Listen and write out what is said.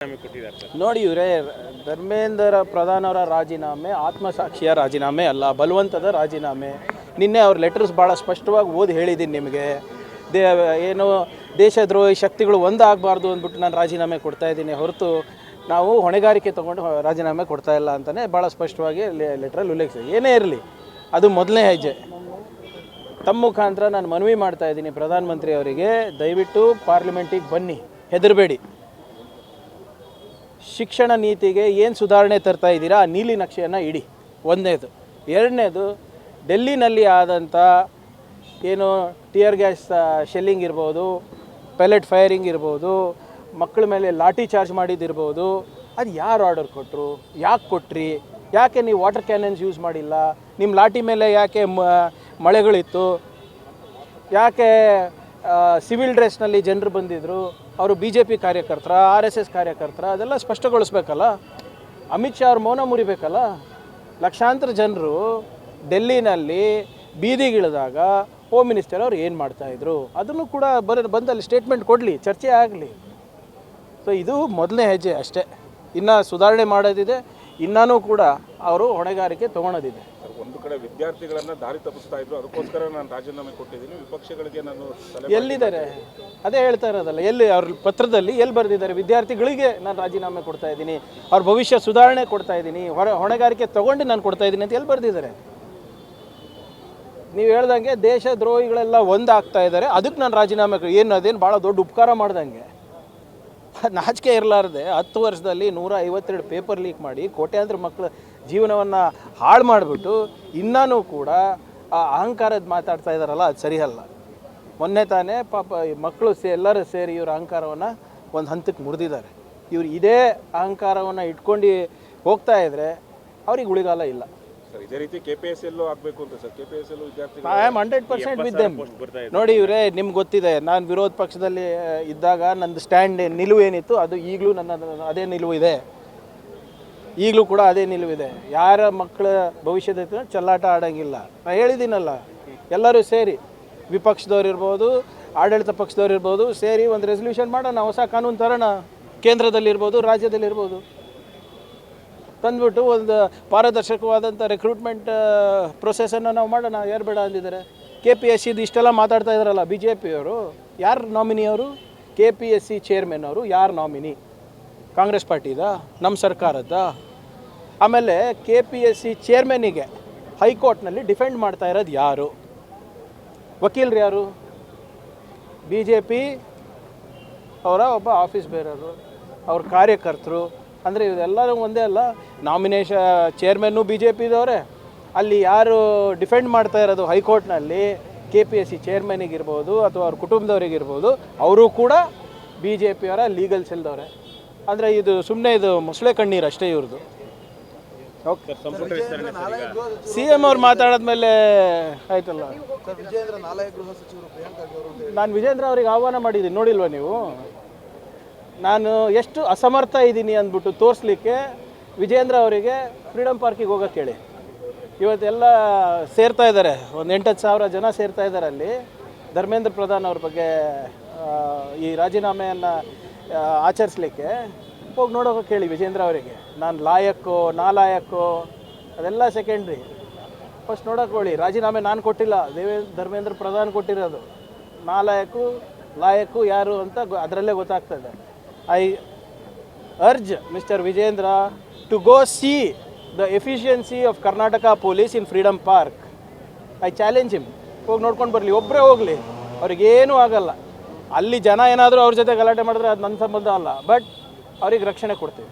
ಕೊಟ್ಟಿದ್ದಾರೆ ಸರ್. ನೋಡಿ ಇವರೇ, ಧರ್ಮೇಂದ್ರ ಪ್ರಧಾನ್ ಅವರ ರಾಜೀನಾಮೆ ಆತ್ಮಸಾಕ್ಷಿಯ ರಾಜೀನಾಮೆ ಅಲ್ಲ, ಬಲವಂತದ ರಾಜೀನಾಮೆ. ನಿನ್ನೆ ಅವ್ರ ಲೆಟರ್ಸ್ ಭಾಳ ಸ್ಪಷ್ಟವಾಗಿ ಓದಿ ಹೇಳಿದ್ದೀನಿ ನಿಮಗೆ. ಏನು ದೇಶದ್ರೋಹಿ ಶಕ್ತಿಗಳು ಒಂದಾಗಬಾರ್ದು ಅಂದ್ಬಿಟ್ಟು ನಾನು ರಾಜೀನಾಮೆ ಕೊಡ್ತಾಯಿದ್ದೀನಿ ಹೊರತು ನಾವು ಹೊಣೆಗಾರಿಕೆ ತೊಗೊಂಡು ರಾಜೀನಾಮೆ ಕೊಡ್ತಾ ಇಲ್ಲ ಅಂತಲೇ ಭಾಳ ಸ್ಪಷ್ಟವಾಗಿ ಲೆಟ್ರಲ್ಲಿ ಉಲ್ಲೇಖಿಸಿ. ಏನೇ ಇರಲಿ, ಅದು ಮೊದಲನೇ ಹೆಜ್ಜೆ. ತಮ್ಮ ಮುಖಾಂತರ ನಾನು ಮನವಿ ಮಾಡ್ತಾಯಿದ್ದೀನಿ ಪ್ರಧಾನಮಂತ್ರಿ ಅವರಿಗೆ, ದಯವಿಟ್ಟು ಪಾರ್ಲಿಮೆಂಟಿಗೆ ಬನ್ನಿ, ಹೆದರಬೇಡಿ. ಶಿಕ್ಷಣ ನೀತಿಗೆ ಏನು ಸುಧಾರಣೆ ತರ್ತಾ ಇದ್ದೀರಾ ಆ ನೀಲಿ ನಕ್ಷೆಯನ್ನು ಇಡಿ, ಒಂದನೇದು. ಎರಡನೇದು, ಡೆಲ್ಲಿನಲ್ಲಿ ಆದಂಥ ಏನು ಟಿಯರ್ ಗ್ಯಾಸ್ ಶೆಲ್ಲಿಂಗ್ ಇರ್ಬೋದು, ಪೆಲೆಟ್ ಫೈರಿಂಗ್ ಇರ್ಬೋದು, ಮಕ್ಕಳ ಮೇಲೆ ಲಾಠಿ ಚಾರ್ಜ್ ಮಾಡಿದ್ದಿರ್ಬೋದು, ಅದು ಯಾರು ಆರ್ಡರ್ ಕೊಟ್ಟರು, ಯಾಕೆ ಕೊಟ್ರಿ, ಯಾಕೆ ನೀವು ವಾಟರ್ ಕ್ಯಾನನ್ಸ್ ಯೂಸ್ ಮಾಡಿಲ್ಲ, ನಿಮ್ಮ ಲಾಠಿ ಮೇಲೆ ಯಾಕೆ ಮಳೆಗಳಿತ್ತು, ಯಾಕೆ ಸಿವಿಲ್ ಡ್ರೆಸ್ನಲ್ಲಿ ಜನರು ಬಂದಿದ್ದರು, ಅವರು BJP ಕಾರ್ಯಕರ್ತರ, RSS ಕಾರ್ಯಕರ್ತರ, ಅದೆಲ್ಲ ಸ್ಪಷ್ಟಗೊಳಿಸ್ಬೇಕಲ್ಲ. ಅಮಿತ್ ಶಾ ಅವ್ರ ಮೌನ ಮುರಿಬೇಕಲ್ಲ. ಲಕ್ಷಾಂತರ ಜನರು ಡೆಲ್ಲಿನಲ್ಲಿ ಬೀದಿಗಿಳಿದಾಗ ಹೋಮ್ ಮಿನಿಸ್ಟರ್ ಅವ್ರು ಏನು ಮಾಡ್ತಾಯಿದ್ರು ಅದನ್ನು ಕೂಡ ಬಂದಲ್ಲಿ ಸ್ಟೇಟ್ಮೆಂಟ್ ಕೊಡಲಿ, ಚರ್ಚೆ ಆಗಲಿ. ಸೊ ಇದು ಮೊದಲನೇ ಹೆಜ್ಜೆ ಅಷ್ಟೇ. ಇನ್ನು ಸುಧಾರಣೆ ಮಾಡೋದಿದೆ, ಇನ್ನೂ ಕೂಡ ಅವರು ಹೊಣೆಗಾರಿಕೆ ತೊಗೊಳೋದಿದೆ. ಒಂದು ಕಡೆ ವಿದ್ಯಾರ್ಥಿಗಳನ್ನು ದಾರಿ ತಪ್ಪಿಸ್ತಾ ಇದ್ರು, ಅದಕ್ಕೋಸ್ಕರ ನಾನು ರಾಜೀನಾಮೆ ಕೊಟ್ಟಿದ್ದೀನಿ. ವಿಪಕ್ಷಗಳಿಗೆ ನಾನು ಎಲ್ಲಿದ್ದಾರೆ ಅದೇ ಹೇಳ್ತಾ ಇರೋದಲ್ಲ, ಎಲ್ಲಿ ಅವ್ರ ಪತ್ರದಲ್ಲಿ ಎಲ್ಲಿ ಬರೆದಿದ್ದಾರೆ, ವಿದ್ಯಾರ್ಥಿಗಳಿಗೆ ನಾನು ರಾಜೀನಾಮೆ ಕೊಡ್ತಾ ಇದ್ದೀನಿ, ಅವ್ರ ಭವಿಷ್ಯ ಸುಧಾರಣೆ ಕೊಡ್ತಾ ಇದ್ದೀನಿ, ಹೊಣೆಗಾರಿಕೆ ತೊಗೊಂಡು ನಾನು ಕೊಡ್ತಾ ಇದ್ದೀನಿ ಅಂತ ಎಲ್ಲಿ ಬರೆದಿದ್ದಾರೆ? ನೀವು ಹೇಳ್ದಂಗೆ ದೇಶ ದ್ರೋಹಿಗಳೆಲ್ಲ ಒಂದಾಗ್ತಾ ಇದ್ದಾರೆ, ಅದಕ್ಕೆ ನಾನು ರಾಜೀನಾಮೆ ಏನು ಅದೇನು ಭಾಳ ದೊಡ್ಡ ಉಪಕಾರ ಮಾಡ್ದಂಗೆ. ನಾಚಿಕೆ ಇರಲಾರ್ದೆ 10 ವರ್ಷದಲ್ಲಿ 152 ಪೇಪರ್ ಲೀಕ್ ಮಾಡಿ ಕೋಟ್ಯಾಂತರ ಮಕ್ಕಳ ಜೀವನವನ್ನು ಹಾಳು ಮಾಡಿಬಿಟ್ಟು ಇನ್ನೂ ಕೂಡ ಆ ಅಹಂಕಾರದ ಮಾತಾಡ್ತಾ ಇದ್ದಾರಲ್ಲ, ಅದು ಸರಿಯಲ್ಲ. ಮೊನ್ನೆ ತಾನೇ ಪಾಪ ಮಕ್ಕಳು ಎಲ್ಲರೂ ಸೇರಿ ಇವ್ರ ಅಹಂಕಾರವನ್ನು ಒಂದು ಹಂತಕ್ಕೆ ಮುರಿದಿದ್ದಾರೆ. ಇವ್ರು ಇದೇ ಅಹಂಕಾರವನ್ನು ಇಟ್ಕೊಂಡು ಹೋಗ್ತಾ ಇದ್ದರೆ ಅವ್ರಿಗೆ ಉಳಿಗಾಲ ಇಲ್ಲ. ಸರ್, ಇದೇ ರೀತಿ KPSLಲ್ಲೂ ಆಗಬೇಕು ಅಂತ ಸರ್. KPSL ವಿದ್ಯಾರ್ಥಿಗಳು ಐ ಆಮ್ 100% ವಿತ್ ದೆಮ್. ನೋಡಿ ಇವರೇ, ನಿಮ್ಗೆ ಗೊತ್ತಿದೆ, ನಾನು ವಿರೋಧ ಪಕ್ಷದಲ್ಲಿ ಇದ್ದಾಗ ನಂದು ಸ್ಟ್ಯಾಂಡ್ ನಿಲುವು ಏನಿತ್ತು ಅದು ಈಗಲೂ ನನ್ನ ಅದೇ ನಿಲುವು ಇದೆ. ಈಗಲೂ ಕೂಡ ಅದೇ ನಿಲುವಿದೆ. ಯಾರ ಮಕ್ಕಳ ಭವಿಷ್ಯದ ಚೆಲ್ಲಾಟ ಆಡೋಂಗಿಲ್ಲ. ನಾನು ಹೇಳಿದ್ದೀನಲ್ಲ, ಎಲ್ಲರೂ ಸೇರಿ, ವಿಪಕ್ಷದವ್ರು ಇರ್ಬೋದು, ಆಡಳಿತ ಪಕ್ಷದವ್ರು ಇರ್ಬೋದು, ಸೇರಿ ಒಂದು ರೆಸಲ್ಯೂಷನ್ ಮಾಡೋಣ, ಹೊಸ ಕಾನೂನು ತರೋಣ, ಕೇಂದ್ರದಲ್ಲಿರ್ಬೋದು, ರಾಜ್ಯದಲ್ಲಿರ್ಬೋದು, ತಂದುಬಿಟ್ಟು ಒಂದು ಪಾರದರ್ಶಕವಾದಂಥ ರೆಕ್ರೂಟ್ಮೆಂಟ್ ಪ್ರೊಸೆಸನ್ನು ನಾವು ಮಾಡೋಣ. ಯಾರು ಬೇಡ ಅಂದಿದ್ದಾರೆ? KPSCದು ಇಷ್ಟೆಲ್ಲ ಮಾತಾಡ್ತಾ ಇದ್ದಾರಲ್ಲ BJPಯವರು, ಯಾರು ನಾಮಿನಿ ಅವರು? KPSC ಚೇರ್ಮನ್ ಅವರು ಯಾರು ನಾಮಿನಿ? ಕಾಂಗ್ರೆಸ್ ಪಾರ್ಟಿದ, ನಮ್ಮ ಸರ್ಕಾರದ? ಆಮೇಲೆ KPSC ಚೇರ್ಮನ್ನಿಗೆ ಹೈಕೋರ್ಟ್ನಲ್ಲಿ ಡಿಫೆಂಡ್ ಮಾಡ್ತಾ ಇರೋದು ಯಾರು? ವಕೀಲರು ಯಾರು? BJP ಅವರ ಒಬ್ಬ ಆಫೀಸ್ ಬೇರರು, ಅವ್ರ ಕಾರ್ಯಕರ್ತರು. ಅಂದರೆ ಇದೆಲ್ಲರೂ ಒಂದೇ ಅಲ್ಲ. ನಾಮಿನೇಷನ್ ಚೇರ್ಮನ್ನು BJPದವರೇ, ಅಲ್ಲಿ ಯಾರು ಡಿಫೆಂಡ್ ಮಾಡ್ತಾ ಇರೋದು ಹೈಕೋರ್ಟ್ನಲ್ಲಿ KPSC ಚೇರ್ಮನ್ನಿಗಿರ್ಬೋದು ಅಥವಾ ಅವ್ರ ಕುಟುಂಬದವರಿಗಿರ್ಬೋದು, ಅವರು ಕೂಡ BJPಯವರ ಲೀಗಲ್ ಸೆಲ್ದವ್ರೆ. ಅಂದರೆ ಇದು ಸುಮ್ಮನೆ ಇದು ಮೊಸಳೆ ಕಣ್ಣೀರು ಅಷ್ಟೇ ಇವ್ರದ್ದು. ಓಕೆ, CM ಅವ್ರು ಮಾತಾಡಿದ್ಮೇಲೆ ಆಯ್ತಲ್ಲ. ನಾನು ವಿಜೇಂದ್ರ ಅವ್ರಿಗೆ ಆಹ್ವಾನ ಮಾಡಿದ್ದೀನಿ, ನೋಡಿಲ್ವ ನೀವು? ನಾನು ಎಷ್ಟು ಅಸಮರ್ಥ ಇದ್ದೀನಿ ಅಂದ್ಬಿಟ್ಟು ತೋರಿಸ್ಲಿಕ್ಕೆ ವಿಜೇಂದ್ರ ಅವರಿಗೆ ಫ್ರೀಡಮ್ ಪಾರ್ಕಿಗೆ ಹೋಗೋಕ್ಕೆ ಹೇಳಿ. ಇವತ್ತೆಲ್ಲ ಸೇರ್ತಾ ಇದ್ದಾರೆ, ಒಂದು 8-10 ಸಾವಿರ ಜನ ಸೇರ್ತಾ ಇದ್ದಾರೆ ಅಲ್ಲಿ. ಧರ್ಮೇಂದ್ರ ಪ್ರಧಾನ್ ಅವ್ರ ಬಗ್ಗೆ ಈ ರಾಜೀನಾಮೆಯನ್ನು ಆಚರಿಸಲಿಕ್ಕೆ ಹೋಗಿ ನೋಡೋಕೆ ಹೇಳಿ ವಿಜೇಂದ್ರ ಅವರಿಗೆ. ನಾನು ಲಾಯಕ್ಕೋ ನಾಲಾಯಕ್ಕೋ ಅದೆಲ್ಲ ಸೆಕೆಂಡ್ರಿ. ಫಸ್ಟ್ ನೋಡೋಕೆ ಹೇಳಿ, ರಾಜೀನಾಮೆ ನಾನು ಕೊಟ್ಟಿಲ್ಲ, ಧರ್ಮೇಂದ್ರ ಪ್ರಧಾನ್ ಕೊಟ್ಟಿರೋದು. ಲಾಯಕ್ಕು ಯಾರು ಅಂತ ಅದರಲ್ಲೇ ಗೊತ್ತಾಗ್ತದೆ. I urge Mr. Vijendra to go see the efficiency of Karnataka police in Freedom Park. I challenge him. ಹೋಗಿ ನೋಡ್ಕೊಂಡು ಬರಲಿ, ಒಬ್ಬರೇ ಹೋಗಲಿ, ಅವ್ರಿಗೇನೂ ಆಗಲ್ಲ. ಅಲ್ಲಿ ಜನ ಏನಾದರೂ ಅವ್ರ ಜೊತೆ ಗಲಾಟೆ ಮಾಡಿದ್ರೆ ಅದು ನನ್ನ ಸಂಬಂಧ ಅಲ್ಲ, ಬಟ್ ಅವ್ರಿಗೆ ರಕ್ಷಣೆ ಕೊಡ್ತೀವಿ.